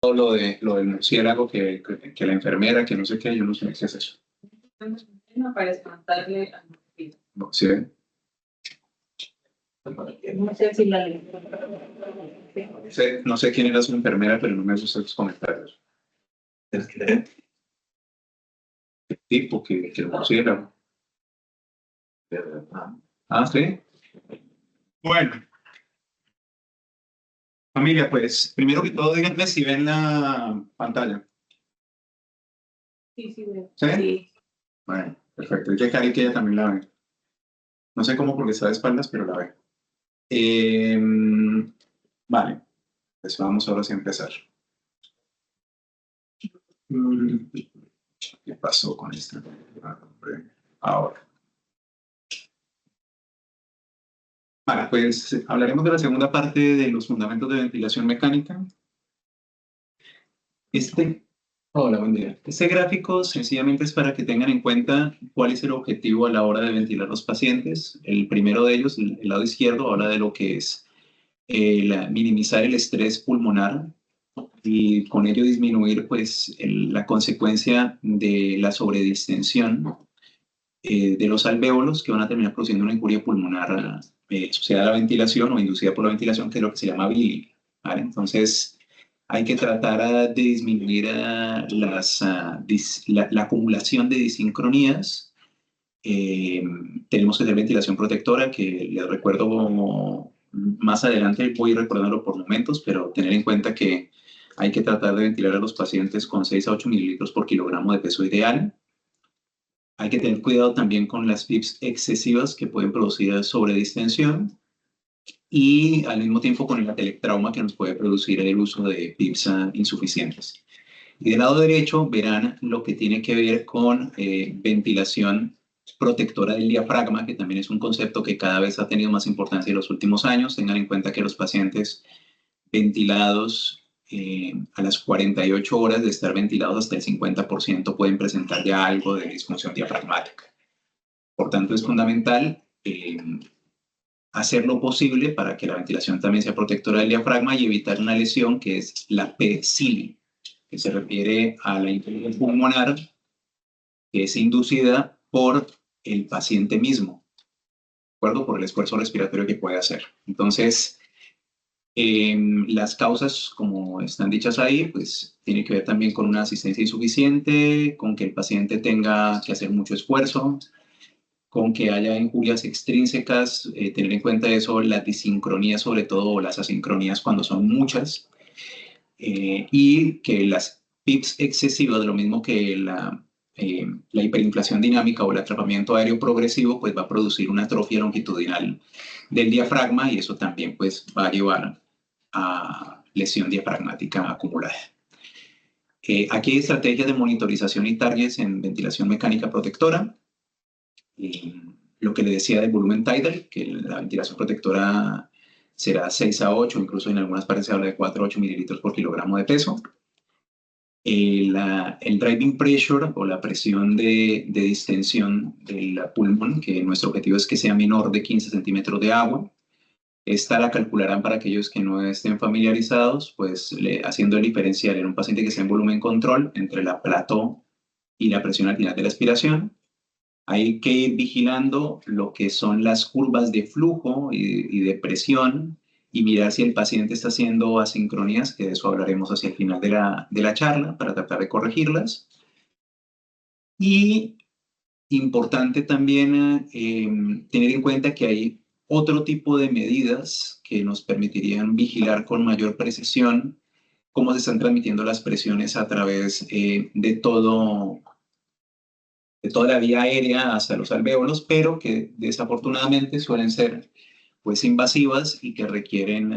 todo lo del murciélago, que la enfermera, que no sé qué, yo no sé qué es eso. Para espantarle a los No, ¿sí ven? No sé si la No sé quién era su enfermera, pero no me gustan sus comentarios. ¿El tipo que el murciélago. Ah, sí. Bueno, familia, pues primero que todo díganme si ven la pantalla. Sí, sí, ¿Sí? sí. Bueno, perfecto. Y que Cari que ella también la ve. No sé cómo porque está de espaldas, pero la ve. Vale, pues vamos ahora sí a empezar. ¿Qué pasó con esta? Ahora. Vale, pues hablaremos de la segunda parte de los fundamentos de ventilación mecánica. Hola, buen día. Este gráfico sencillamente es para que tengan en cuenta cuál es el objetivo a la hora de ventilar los pacientes. El primero de ellos, el lado izquierdo, habla de lo que es minimizar el estrés pulmonar y con ello disminuir pues, la consecuencia de la sobredistensión de los alvéolos que van a terminar produciendo una injuria pulmonar asociada a la ventilación o inducida por la ventilación, que es lo que se llama BILI. ¿Vale? Entonces, hay que tratar de disminuir la acumulación de disincronías. Tenemos que hacer ventilación protectora, que les recuerdo más adelante, voy recordando por momentos, pero tener en cuenta que hay que tratar de ventilar a los pacientes con 6 a 8 mililitros por kilogramo de peso ideal. Hay que tener cuidado también con las PIPs excesivas que pueden producir sobredistensión y al mismo tiempo con el atelectrauma que nos puede producir el uso de PIPs insuficientes. Y del lado derecho verán lo que tiene que ver con ventilación protectora del diafragma, que también es un concepto que cada vez ha tenido más importancia en los últimos años. Tengan en cuenta que los pacientes ventilados a las 48 horas de estar ventilados hasta el 50% pueden presentar ya algo de disfunción diafragmática. Por tanto, es fundamental hacer lo posible para que la ventilación también sea protectora del diafragma y evitar una lesión que es la PCILI, que se refiere a la infección pulmonar que es inducida por el paciente mismo, ¿de acuerdo? Por el esfuerzo respiratorio que puede hacer. Entonces, las causas, como están dichas ahí, pues tiene que ver también con una asistencia insuficiente, con que el paciente tenga que hacer mucho esfuerzo, con que haya injurias extrínsecas, tener en cuenta eso, las disincronías sobre todo, o las asincronías cuando son muchas, y que las PIPs excesivas, lo mismo que la hiperinflación dinámica o el atrapamiento aéreo progresivo, pues va a producir una atrofia longitudinal del diafragma y eso también pues va a llevar a lesión diafragmática acumulada. Aquí hay estrategias de monitorización y targets en ventilación mecánica protectora. Lo que le decía del volumen tidal, que la ventilación protectora será 6 a 8, incluso en algunas partes se habla de 4 a 8 mililitros por kilogramo de peso. El driving pressure o la presión de distensión del pulmón, que nuestro objetivo es que sea menor de 15 centímetros de agua. Esta la calcularán para aquellos que no estén familiarizados, pues haciendo el diferencial en un paciente que sea en volumen control entre la plató y la presión al final de la expiración. Hay que ir vigilando lo que son las curvas de flujo y de presión y mirar si el paciente está haciendo asincronías, que de eso hablaremos hacia el final de la charla para tratar de corregirlas. Y importante también tener en cuenta que hay otro tipo de medidas que nos permitirían vigilar con mayor precisión cómo se están transmitiendo las presiones a través de toda la vía aérea hasta los alvéolos, pero que desafortunadamente suelen ser pues invasivas y que requieren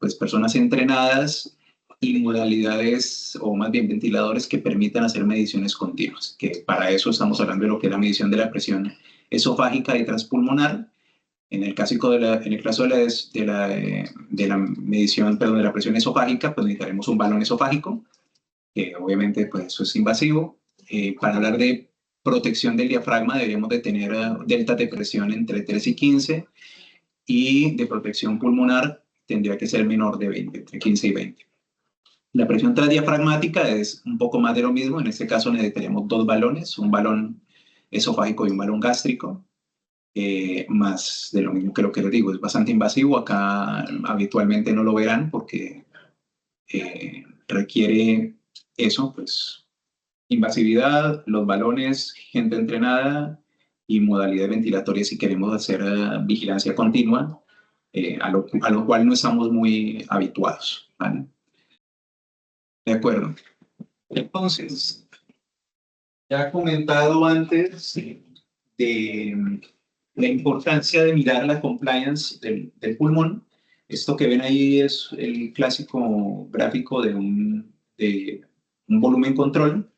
pues personas entrenadas y modalidades o más bien ventiladores que permitan hacer mediciones continuas, que para eso estamos hablando de lo que es la medición de la presión esofágica y transpulmonar. En el caso de la medición, perdón, de la presión esofágica, pues necesitaremos un balón esofágico, que obviamente pues eso es invasivo. Para hablar de protección del diafragma deberíamos de tener deltas de presión entre 3 y 15 y de protección pulmonar tendría que ser menor de 20, entre 15 y 20. La presión transdiafragmática es un poco más de lo mismo. En este caso necesitaríamos dos balones, un balón esofágico y un balón gástrico. Más de lo mismo que lo que les digo, es bastante invasivo. Acá habitualmente no lo verán porque requiere eso, pues invasividad, los balones, gente entrenada y modalidad ventilatoria si queremos hacer vigilancia continua, a lo cual no estamos muy habituados, ¿vale? De acuerdo. Entonces, ya he comentado antes de la importancia de mirar la compliance del pulmón. Esto que ven ahí es el clásico gráfico de un volumen control.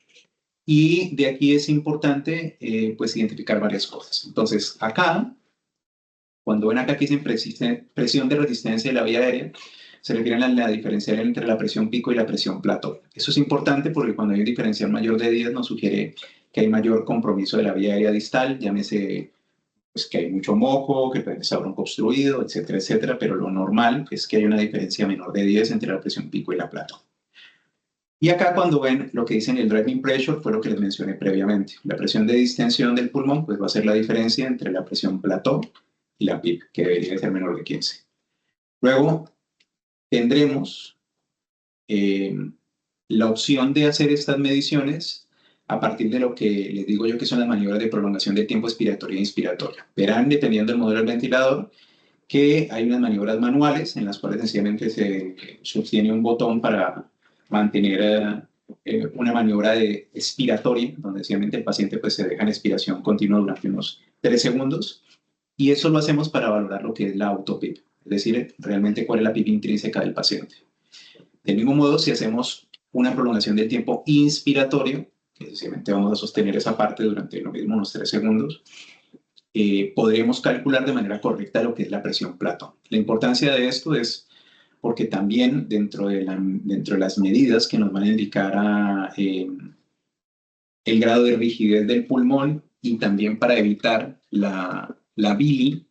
Y de aquí es importante pues identificar varias cosas. Entonces, acá, cuando ven acá que dicen presión de resistencia de la vía aérea, se refieren a la diferencial entre la presión pico y la presión plató. Eso es importante porque cuando hay un diferencial mayor de 10 nos sugiere que hay mayor compromiso de la vía aérea distal, llámese pues, que hay mucho moco, que puede estar bronco obstruido, etcétera, etcétera, pero lo normal es que hay una diferencia menor de 10 entre la presión pico y la plató. Y acá cuando ven lo que dicen el driving pressure fue lo que les mencioné previamente. La presión de distensión del pulmón pues va a ser la diferencia entre la presión plató y la PIP, que debería ser menor de 15. Luego tendremos la opción de hacer estas mediciones a partir de lo que les digo yo que son las maniobras de prolongación del tiempo expiratorio e inspiratorio. Verán, dependiendo del modelo del ventilador, que hay unas maniobras manuales en las cuales sencillamente se sostiene un botón para mantener una maniobra de expiratoria, donde sencillamente el paciente pues, se deja en expiración continua durante unos 3 segundos, y eso lo hacemos para valorar lo que es la autopip, es decir, realmente cuál es la PIP intrínseca del paciente. Del mismo modo, si hacemos una prolongación del tiempo inspiratorio, que sencillamente vamos a sostener esa parte durante lo mismo unos 3 segundos, podremos calcular de manera correcta lo que es la presión plató. La importancia de esto es porque también dentro de las medidas que nos van a indicar el grado de rigidez del pulmón y también para evitar la bili,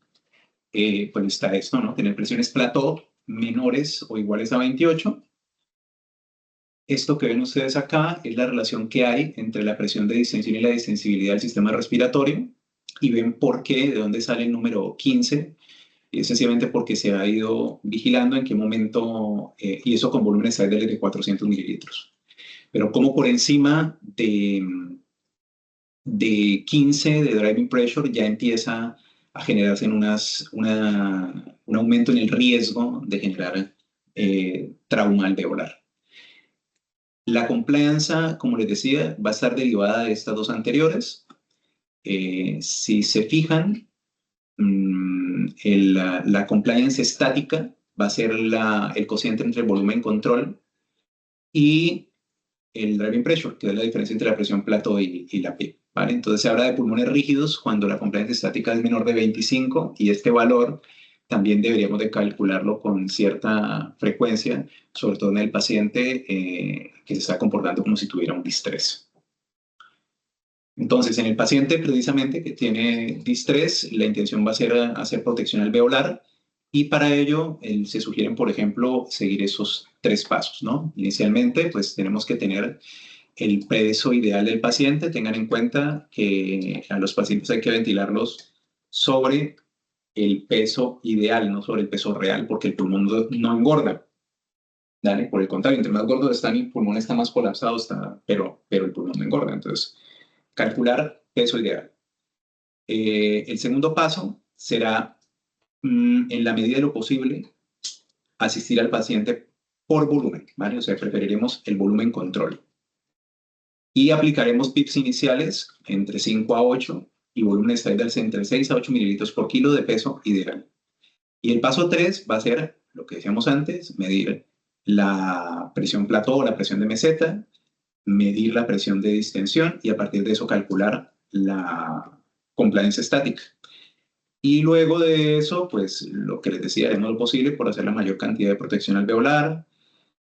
pues está esto, ¿no? Tener presiones plató menores o iguales a 28. Esto que ven ustedes acá es la relación que hay entre la presión de distensión y la distensibilidad del sistema respiratorio y ven por qué, de dónde sale el número 15. Y es sencillamente porque se ha ido vigilando en qué momento, y eso con volúmenes de 400 mililitros. Pero como por encima de 15 de driving pressure ya empieza a generarse un aumento en el riesgo de generar trauma alveolar. La compliance, como les decía, va a estar derivada de estas dos anteriores. Si se fijan, la compliance estática va a ser el cociente entre el volumen control y el driving pressure, que es la diferencia entre la presión plató y la PIP, ¿vale? Entonces se habla de pulmones rígidos cuando la compliance estática es menor de 25 y este valor también deberíamos de calcularlo con cierta frecuencia, sobre todo en el paciente que se está comportando como si tuviera un distrés. Entonces, en el paciente precisamente que tiene distrés, la intención va a ser hacer protección alveolar y para ello se sugieren, por ejemplo, seguir esos 3 pasos, ¿no? Inicialmente, pues tenemos que tener el peso ideal del paciente. Tengan en cuenta que a los pacientes hay que ventilarlos sobre el peso ideal, no sobre el peso real, porque el pulmón no engorda. ¿Dale? Por el contrario, entre más gordo está, mi pulmón está más colapsado, pero el pulmón no engorda. Entonces, calcular peso ideal. El segundo paso será, en la medida de lo posible, asistir al paciente por volumen, ¿vale? O sea, preferiremos el volumen control. Y aplicaremos PIPs iniciales entre 5 a 8 y volúmenes tidals entre 6 a 8 mililitros por kilo de peso ideal. Y el paso 3 va a ser, lo que decíamos antes, medir la presión plató o la presión de meseta, medir la presión de distensión y a partir de eso calcular la compliance estática. Y luego de eso, pues lo que les decía, haremos lo posible por hacer la mayor cantidad de protección alveolar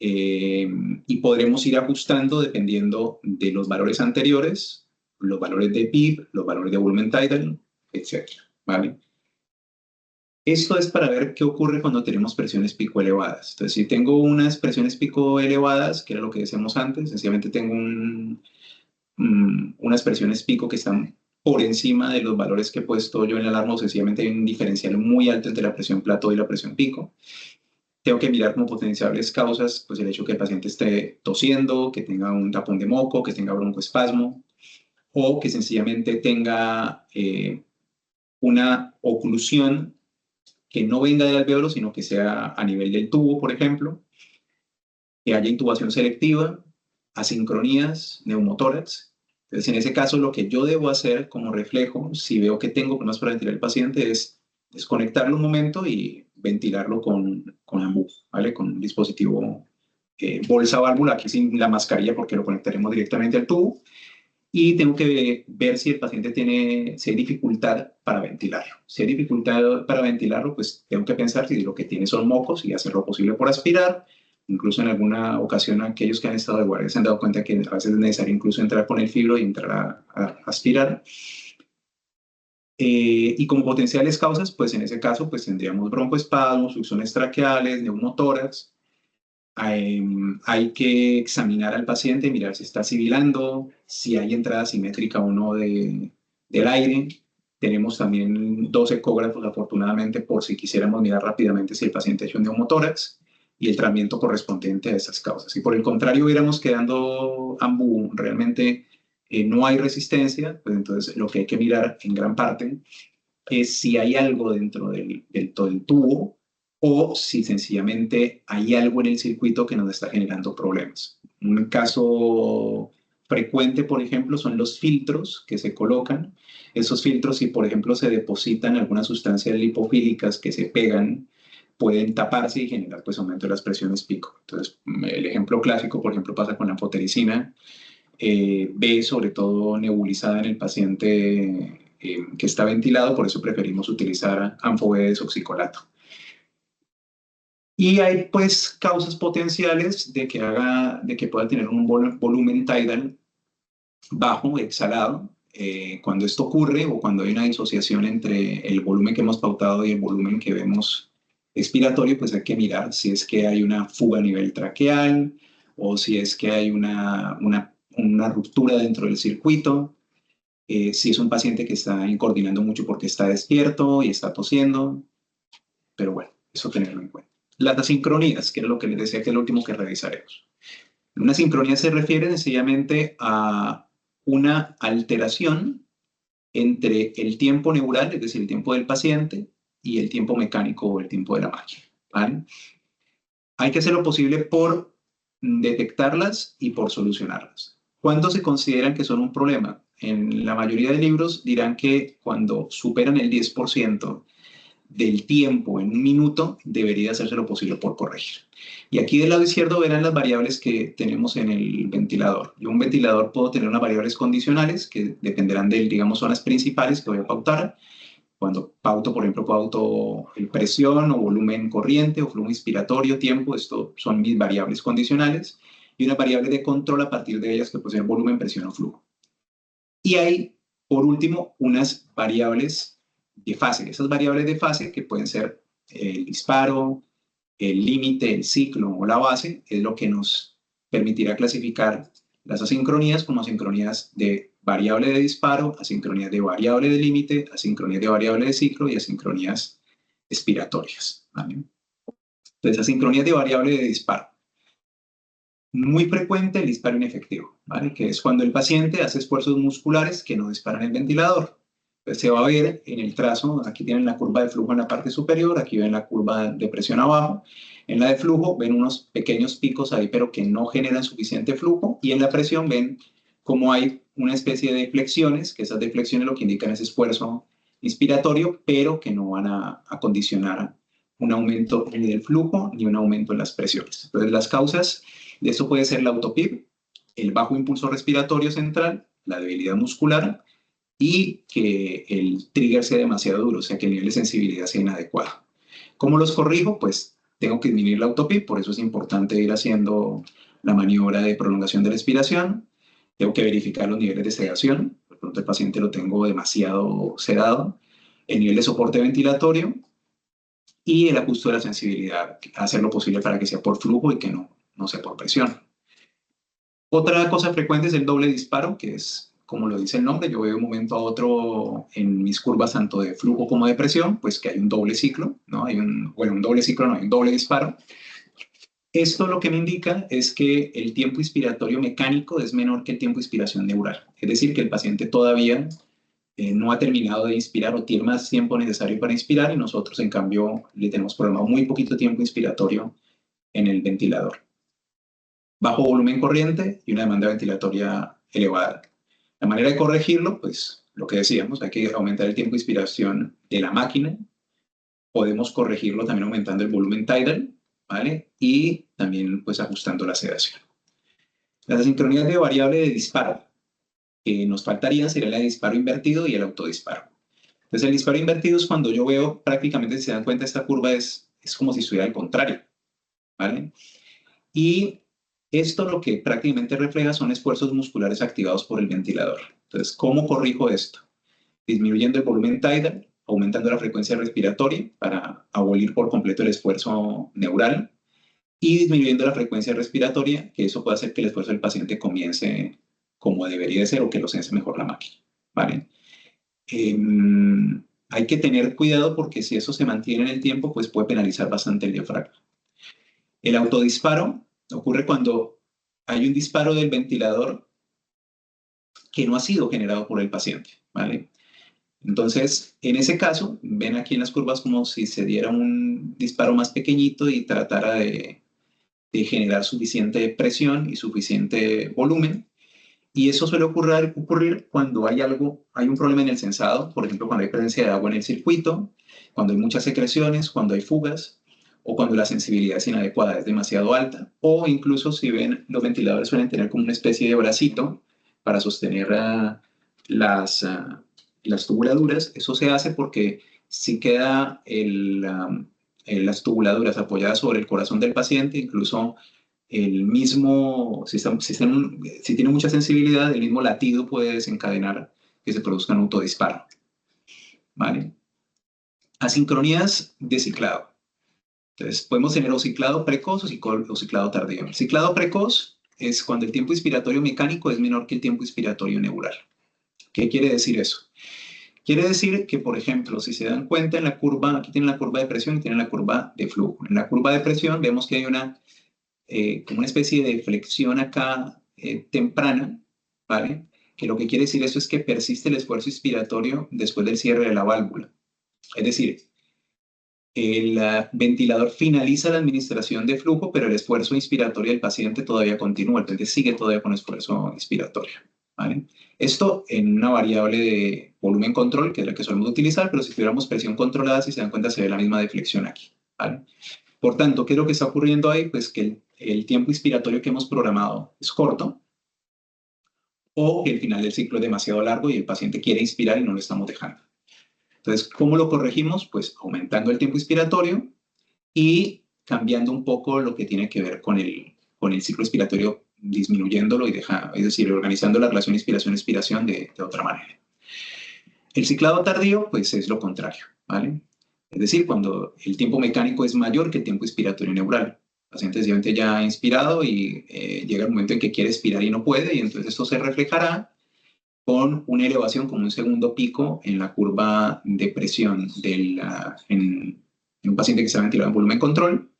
y podremos ir ajustando dependiendo de los valores anteriores, los valores de PIB, los valores de volumen tidal, etc. ¿Vale? Esto es para ver qué ocurre cuando tenemos presiones pico elevadas. Entonces, si tengo unas presiones pico elevadas, que era lo que decíamos antes, sencillamente tengo unas presiones pico que están por encima de los valores que he puesto yo en la alarma, o sencillamente hay un diferencial muy alto entre la presión plató y la presión pico. Tengo que mirar como potenciales causas, pues el hecho que el paciente esté tosiendo, que tenga un tapón de moco, que tenga broncoespasmo, o que sencillamente tenga una oclusión que no venga del alvéolo, sino que sea a nivel del tubo, por ejemplo, que haya intubación selectiva, asincronías, neumotórax. Entonces, en ese caso, lo que yo debo hacer como reflejo, si veo que tengo problemas para ventilar el paciente, es desconectarlo un momento y ventilarlo con AMBU, ¿vale? Con un dispositivo bolsa válvula, aquí sin la mascarilla porque lo conectaremos directamente al tubo. Y tengo que ver si el paciente tiene, si hay dificultad para ventilarlo. Si hay dificultad para ventilarlo, pues tengo que pensar si lo que tiene son mocos y hacer lo posible por aspirar. Incluso en alguna ocasión aquellos que han estado de guardia se han dado cuenta que a veces es necesario incluso entrar con el fibro y entrar a aspirar. Y como potenciales causas, pues en ese caso pues tendríamos broncoespasmos, succiones traqueales, neumotórax. Hay que examinar al paciente, mirar si está sibilando, si hay entrada simétrica o no del aire. Tenemos también dos ecógrafos, afortunadamente, por si quisiéramos mirar rápidamente si el paciente ha hecho un neumotórax y el tratamiento correspondiente a esas causas. Si por el contrario hubiéramos quedando AMBU, realmente no hay resistencia, pues entonces lo que hay que mirar en gran parte es si hay algo dentro del tubo o si sencillamente hay algo en el circuito que nos está generando problemas. Un caso frecuente, por ejemplo, son los filtros que se colocan. Esos filtros, si por ejemplo se depositan algunas sustancias lipofílicas que se pegan, pueden taparse y generar pues aumento de las presiones pico. Entonces, el ejemplo clásico, por ejemplo, pasa con la amphotericina, B, sobre todo nebulizada en el paciente que está ventilado, por eso preferimos utilizar ANFO-B desoxicolato. Y hay pues causas potenciales de que pueda tener un volumen tidal bajo, exhalado. Cuando esto ocurre o cuando hay una disociación entre el volumen que hemos pautado y el volumen que vemos expiratorio, pues hay que mirar si es que hay una fuga a nivel traqueal o si es que hay una ruptura dentro del circuito. Si es un paciente que está incoordinando mucho porque está despierto y está tosiendo, pero bueno, eso tenerlo en cuenta. Las asincronías, que es lo que les decía que es lo último que revisaremos. Una sincronía se refiere sencillamente a una alteración entre el tiempo neural, es decir, el tiempo del paciente, y el tiempo mecánico o el tiempo de la máquina, ¿vale? Hay que hacer lo posible por detectarlas y por solucionarlas. ¿Cuándo se consideran que son un problema? En la mayoría de libros dirán que cuando superan el 10% del tiempo en un minuto, debería hacerse lo posible por corregir. Y aquí del lado izquierdo verán las variables que tenemos en el ventilador. Yo un ventilador puedo tener unas variables condicionales que dependerán de, digamos, zonas principales que voy a pautar. Cuando pauto, por ejemplo, pauto presión o volumen corriente o flujo inspiratorio, tiempo, esto son mis variables condicionales. Y una variable de control a partir de ellas que puede ser volumen, presión o flujo. Y hay, por último, unas variables de fase. Esas variables de fase, que pueden ser el disparo, el límite, el ciclo o la base, es lo que nos permitirá clasificar las asincronías como asincronías de variable de disparo, asincronías de variable de límite, asincronías de variable de ciclo y asincronías expiratorias, ¿vale? Entonces, asincronías de variable de disparo. Muy frecuente el disparo inefectivo, ¿vale? Que es cuando el paciente hace esfuerzos musculares que no disparan el ventilador. Entonces se va a ver en el trazo, aquí tienen la curva de flujo en la parte superior, aquí ven la curva de presión abajo. En la de flujo ven unos pequeños picos ahí, pero que no generan suficiente flujo. Y en la presión ven cómo hay una especie de deflexiones, que esas deflexiones lo que indican es esfuerzo inspiratorio, pero que no van a condicionar un aumento ni del flujo ni un aumento en las presiones. Entonces las causas de eso puede ser la autopip, el bajo impulso respiratorio central, la debilidad muscular y que el trigger sea demasiado duro, o sea que el nivel de sensibilidad sea inadecuado. ¿Cómo los corrijo? Pues tengo que disminuir la autopip, por eso es importante ir haciendo la maniobra de prolongación de la respiración. Tengo que verificar los niveles de sedación, por pronto el paciente lo tengo demasiado sedado. El nivel de soporte ventilatorio, y el ajuste de la sensibilidad, hacer lo posible para que sea por flujo y que no sea por presión. Otra cosa frecuente es el doble disparo, que es, como lo dice el nombre, yo veo de un momento a otro en mis curvas tanto de flujo como de presión, pues que hay un doble ciclo, ¿no? Hay un doble ciclo, no, hay un doble disparo. Esto lo que me indica es que el tiempo inspiratorio mecánico es menor que el tiempo de inspiración neural. Es decir, que el paciente todavía no ha terminado de inspirar o tiene más tiempo necesario para inspirar y nosotros, en cambio, le tenemos programado muy poquito tiempo inspiratorio en el ventilador. Bajo volumen corriente y una demanda ventilatoria elevada. La manera de corregirlo, pues, lo que decíamos, hay que aumentar el tiempo de inspiración de la máquina. Podemos corregirlo también aumentando el volumen tidal, ¿vale? Y también, pues, ajustando la sedación. Las asincronías de variable de disparo que nos faltarían sería la de disparo invertido y el autodisparo. Entonces, el disparo invertido es cuando yo veo prácticamente, si se dan cuenta, esta curva es como si estuviera al contrario, ¿vale? Y esto lo que prácticamente refleja son esfuerzos musculares activados por el ventilador. Entonces, ¿cómo corrijo esto? Disminuyendo el volumen tidal, aumentando la frecuencia respiratoria para abolir por completo el esfuerzo neural y disminuyendo la frecuencia respiratoria, que eso puede hacer que el esfuerzo del paciente comience como debería de ser o que lo sense mejor la máquina, ¿vale? Hay que tener cuidado porque si eso se mantiene en el tiempo, pues puede penalizar bastante el diafragma. El autodisparo ocurre cuando hay un disparo del ventilador que no ha sido generado por el paciente, ¿vale? Entonces, en ese caso, ven aquí en las curvas como si se diera un disparo más pequeñito y tratara de generar suficiente presión y suficiente volumen. Y eso suele ocurrir cuando hay un problema en el sensado, por ejemplo, cuando hay presencia de agua en el circuito, cuando hay muchas secreciones, cuando hay fugas, o cuando la sensibilidad es inadecuada, es demasiado alta, o incluso si ven, los ventiladores suelen tener como una especie de bracito para sostener las tubuladuras. Eso se hace porque si queda las tubuladuras apoyadas sobre el corazón del paciente, incluso el mismo, si tiene mucha sensibilidad, el mismo latido puede desencadenar que se produzca un autodisparo, ¿vale? Asincronías de ciclado. Entonces, podemos tener o ciclado precoz o ciclado tardío. El ciclado precoz es cuando el tiempo inspiratorio mecánico es menor que el tiempo inspiratorio neural. ¿Qué quiere decir eso? Quiere decir que, por ejemplo, si se dan cuenta en la curva, aquí tienen la curva de presión y tienen la curva de flujo. En la curva de presión vemos que hay como una especie de flexión acá temprana, ¿vale? Que lo que quiere decir eso es que persiste el esfuerzo inspiratorio después del cierre de la válvula. Es decir, el ventilador finaliza la administración de flujo, pero el esfuerzo inspiratorio del paciente todavía continúa, el paciente sigue todavía con esfuerzo inspiratorio, ¿vale? Esto en una variable de volumen control, que es la que solemos utilizar, pero si tuviéramos presión controlada, si se dan cuenta, se ve la misma deflexión aquí, ¿vale? Por tanto, ¿qué es lo que está ocurriendo ahí? Pues que el tiempo inspiratorio que hemos programado es corto, o que el final del ciclo es demasiado largo y el paciente quiere inspirar y no lo estamos dejando. Entonces, ¿cómo lo corregimos? Pues aumentando el tiempo inspiratorio y cambiando un poco lo que tiene que ver con el ciclo inspiratorio, disminuyéndolo y es decir, organizando la relación inspiración-expiración de otra manera. El ciclado tardío, pues es lo contrario, ¿vale? Es decir, cuando el tiempo mecánico es mayor que el tiempo inspiratorio neural. El paciente sencillamente ya ha inspirado y llega el momento en que quiere expirar y no puede, y entonces esto se reflejará con una elevación como un segundo pico en la curva de presión en un paciente que se ha ventilado en volumen control,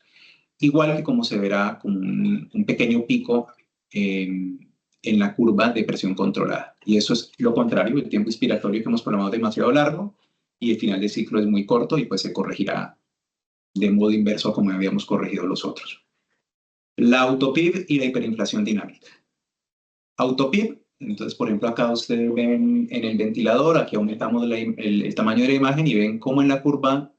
igual que como se verá como un pequeño pico en la curva de presión controlada. Y eso es lo contrario, el tiempo inspiratorio que hemos programado es demasiado largo y el final del ciclo es muy corto y pues se corregirá de modo inverso a como habíamos corregido los otros. La autopib y la hiperinflación dinámica. Autopib, entonces por ejemplo acá ustedes ven en el ventilador, aquí aumentamos el tamaño de la imagen y ven cómo en la curva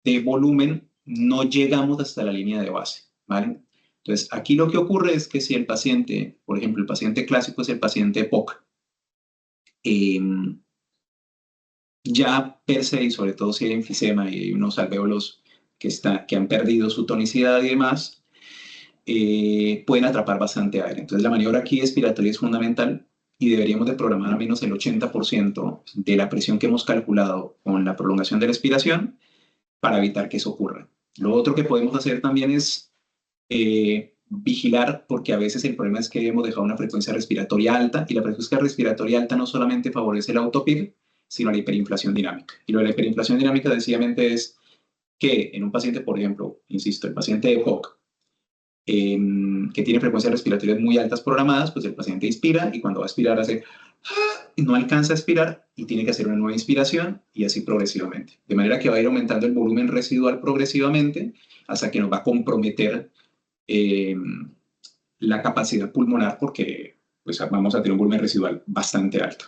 de volumen no llegamos hasta la línea de base, ¿vale? Entonces aquí lo que ocurre es que si el paciente, por ejemplo el paciente clásico es el paciente POC, ya per se, y sobre todo si hay enfisema y hay unos alvéolos que han perdido su tonicidad y demás, pueden atrapar bastante aire. Entonces la maniobra aquí expiratoria es fundamental y deberíamos de programar al menos el 80% de la presión que hemos calculado con la prolongación de la expiración para evitar que eso ocurra. Lo otro que podemos hacer también es vigilar, porque a veces el problema es que hemos dejado una frecuencia respiratoria alta, y la frecuencia respiratoria alta no solamente favorece el autopIB, sino la hiperinflación dinámica. Y lo de la hiperinflación dinámica sencillamente es que en un paciente, por ejemplo, insisto, el paciente de POC, que tiene frecuencias respiratorias muy altas programadas, pues el paciente inspira y cuando va a expirar hace no alcanza a expirar y tiene que hacer una nueva inspiración y así progresivamente. De manera que va a ir aumentando el volumen residual progresivamente hasta que nos va a comprometer eh, la capacidad pulmonar porque pues, vamos a tener un volumen residual bastante alto.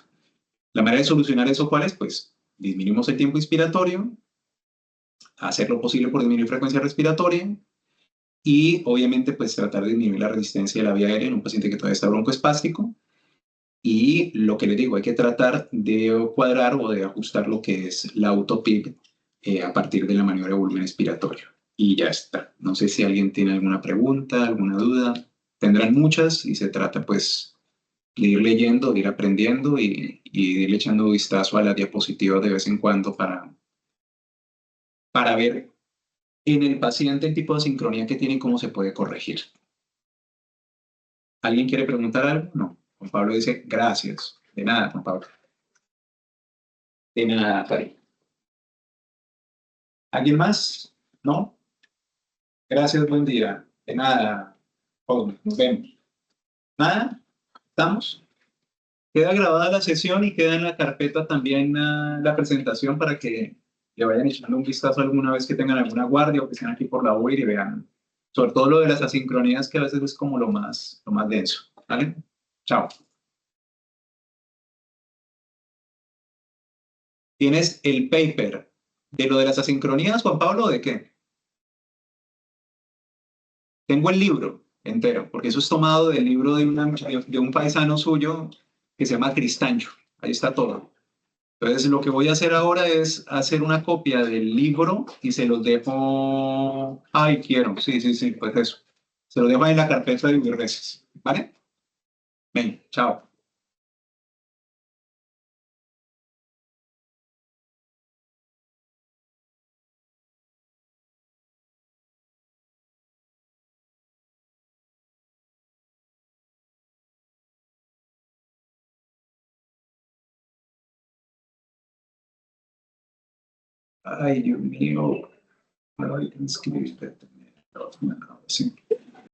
La manera de solucionar eso, ¿cuál es? Pues disminuimos el tiempo inspiratorio, hacer lo posible por disminuir frecuencia respiratoria y obviamente pues tratar de disminuir la resistencia de la vía aérea en un paciente que todavía está broncoespástico. Y lo que les digo, hay que tratar de cuadrar o de ajustar lo que es la autopIB a partir de la maniobra de volumen expiratorio. Y ya está. No sé si alguien tiene alguna pregunta, alguna duda. Tendrán muchas y se trata pues de ir leyendo, de ir aprendiendo y de ir echando un vistazo a la diapositiva de vez en cuando para ver en el paciente el tipo de sincronía que tiene y cómo se puede corregir. ¿Alguien quiere preguntar algo? No. Juan Pablo dice, gracias. De nada, Juan Pablo. De nada, Fari. ¿Alguien más? ¿No? Gracias, buen día. De nada. Oh, nos vemos. ¿Nada? ¿Estamos? Queda grabada la sesión y queda en la carpeta también la presentación para que le vayan echando un vistazo alguna vez que tengan alguna guardia o que estén aquí por la UIR y vean. Sobre todo lo de las asincronías que a veces es como lo más denso. ¿Vale? Chao. ¿Tienes el paper de lo de las asincronías, Juan Pablo, o de qué? Tengo el libro entero, porque eso es tomado del libro de un paisano suyo que se llama Cristancho. Ahí está todo. Entonces, lo que voy a hacer ahora es hacer una copia del libro y se los dejo. Ay, quiero. Sí, sí, sí, pues eso. Se los dejo ahí en la carpeta de Uberreces. ¿Vale? Ven, chao. Ay, Dios mío. Ay, inscribirte. Sí.